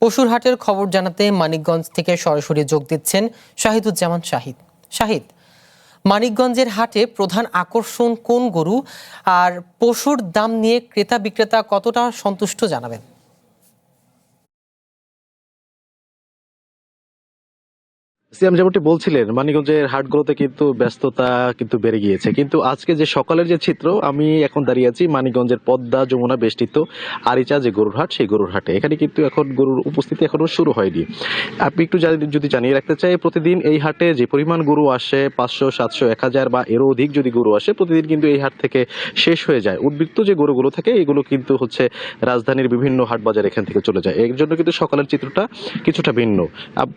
পশুর হাটের খবর জানাতে মানিকগঞ্জ থেকে সরাসরি যোগ দিচ্ছেন শাহিদুজ্জামান শাহিদ। শাহিদ, মানিকগঞ্জের হাটে প্রধান আকর্ষণ কোন গরু আর পশুর দাম নিয়ে ক্রেতা বিক্রেতা কতটা সন্তুষ্ট জানাবেন? সিয়াম যেমনটি বলছিলেন, মানিকগঞ্জের হাটগুলোতে কিন্তু ব্যস্ততা কিন্তু বেড়ে গিয়েছে, কিন্তু আজকে যে সকালের যে চিত্র, আমি এখন দাঁড়িয়ে আছি মানিকগঞ্জের পদ্মা যমুনা বেষ্টিত আরিচা যে গরুর হাট, সেই গরুর হাটে। এখানে কিন্তু এখন গরুর উপস্থিতি এখনো শুরু হয়নি। আপনি একটু যদি জানিয়ে রাখতে চাই, প্রতিদিন এই হাটে যে পরিমাণ গরু আসে, 500, 700, 1000 বা এরও অধিক যদি গরু আসে, প্রতিদিন কিন্তু এই হাট থেকে শেষ হয়ে যায়। উদ্বৃত্ত যে গরুগুলো থাকে এগুলো কিন্তু হচ্ছে রাজধানীর বিভিন্ন হাট বাজার এখান থেকে চলে যায়। এর জন্য কিন্তু সকালের চিত্রটা কিছুটা ভিন্ন।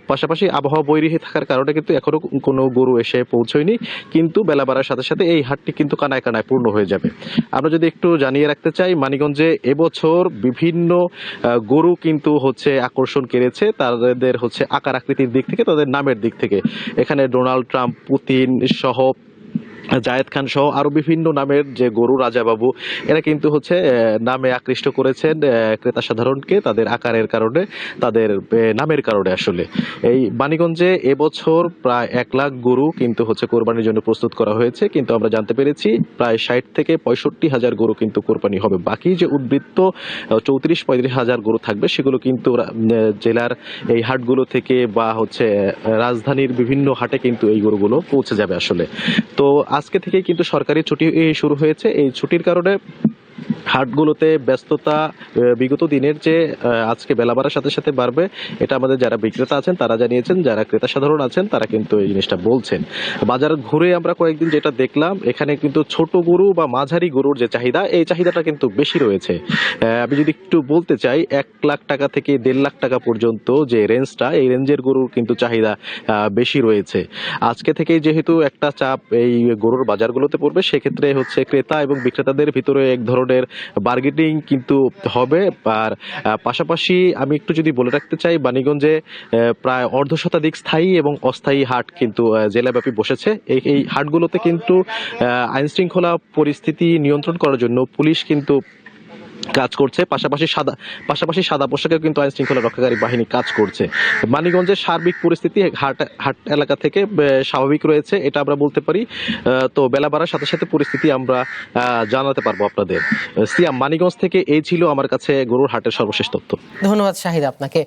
পাশাপাশি আবহাওয়া বৈরী থাকার কারণে কিন্তু এখনো কোনো গরু এসে পৌঁছয়নি, কিন্তু বেলা বাড়ার সাথে সাথে এই হাটটি কিন্তু কানায় কানায় পূর্ণ হয়ে যাবে। আমরা যদি একটু জানিয়ে রাখতে চাই, মানিকগঞ্জে এবছর বিভিন্ন গরু কিন্তু হচ্ছে আকর্ষণ কেড়েছে, তাদের হচ্ছে আকার আকৃতির দিক থেকে, তাদের নামের দিক থেকে। এখানে ডোনাল্ড ট্রাম্প, পুতিন সহ, জায়েদ খান সহ আরো বিভিন্ন নামের যে গরু, রাজাবাবু, এরা কিন্তু হচ্ছে নামে আকৃষ্ট করেছেন ক্রেতা সাধারণকে, তাদের আকারের কারণে, তাদের নামের কারণে। আসলে এই মানিকগঞ্জে এবছর প্রায় 1 লাখ গরু কিন্তু হচ্ছে কোরবানির জন্য প্রস্তুত করা হয়েছে, কিন্তু আমরা জানতে পেরেছি প্রায় 60 থেকে 65 হাজার গরু কিন্তু কোরবানি হবে। বাকি যে উদ্বৃত্ত 34-35 হাজার গরু থাকবে, সেগুলো কিন্তু জেলার এই হাটগুলো থেকে বা হচ্ছে রাজধানীর বিভিন্ন হাটে কিন্তু এই গরুগুলো পৌঁছে যাবে। আসলে তো আজকে থেকে কিন্তু সরকারি ছুটি শুরু হয়েছে। এই ছুটির কারণে হাটগুলোতে ব্যস্ততা বিগত দিনের যে আজকে বেলা বাড়ার সাথে সাথে বাড়বে, এটা আমাদের যারা বিক্রেতা আছেন তারা জানিয়েছেন, যারা ক্রেতা সাধারণ আছেন তারা কিন্তু এই জিনিসটা বলছেন। বাজার ঘুরে আমরা কয়েকদিন যেটা দেখলাম, এখানে কিন্তু ছোট গরু বা মাঝারি গরুর যে চাহিদা, এই চাহিদাটা কিন্তু বেশি রয়েছে। আমি যদি একটু বলতে চাই, 1 লাখ টাকা থেকে 1.5 লাখ টাকা পর্যন্ত যে রেঞ্জটা, এই রেঞ্জের গরুর কিন্তু চাহিদা বেশি রয়েছে। আজকে থেকে যেহেতু একটা চাপ এই গরুর বাজারগুলোতে পড়বে, সেক্ষেত্রে হচ্ছে ক্রেতা এবং বিক্রেতাদের ভিতরে এক ধরনের বার্গেনিং কিন্তু হবে। আর পাশাপাশি আমি একটু যদি বলে রাখতে চাই, মানিকগঞ্জে প্রায় অর্ধশতাধিক স্থায়ী এবং অস্থায়ী হাট কিন্তু জেলাব্যাপী বসেছে। এই হাটগুলোতে কিন্তু আইন শৃঙ্খলা পরিস্থিতি নিয়ন্ত্রণ করার জন্য পুলিশ কিন্তু কাজ করছে, পাশাপাশি সাদা পোশাকেও কিন্তু আইন শৃঙ্খলা রক্ষাকারী বাহিনী কাজ করছে। মানিকগঞ্জের সার্বিক পরিস্থিতি হাট এলাকা থেকে স্বাভাবিক রয়েছে, এটা আমরা বলতে পারি। তো বেলা বাড়ার সাথে সাথে পরিস্থিতি আমরা জানাতে পারবো আপনাদের। সিয়াম, মানিকগঞ্জ থেকে এই ছিল আমার কাছে গরুর হাটের সর্বশেষ তথ্য। ধন্যবাদ শাহিদ আপনাকে।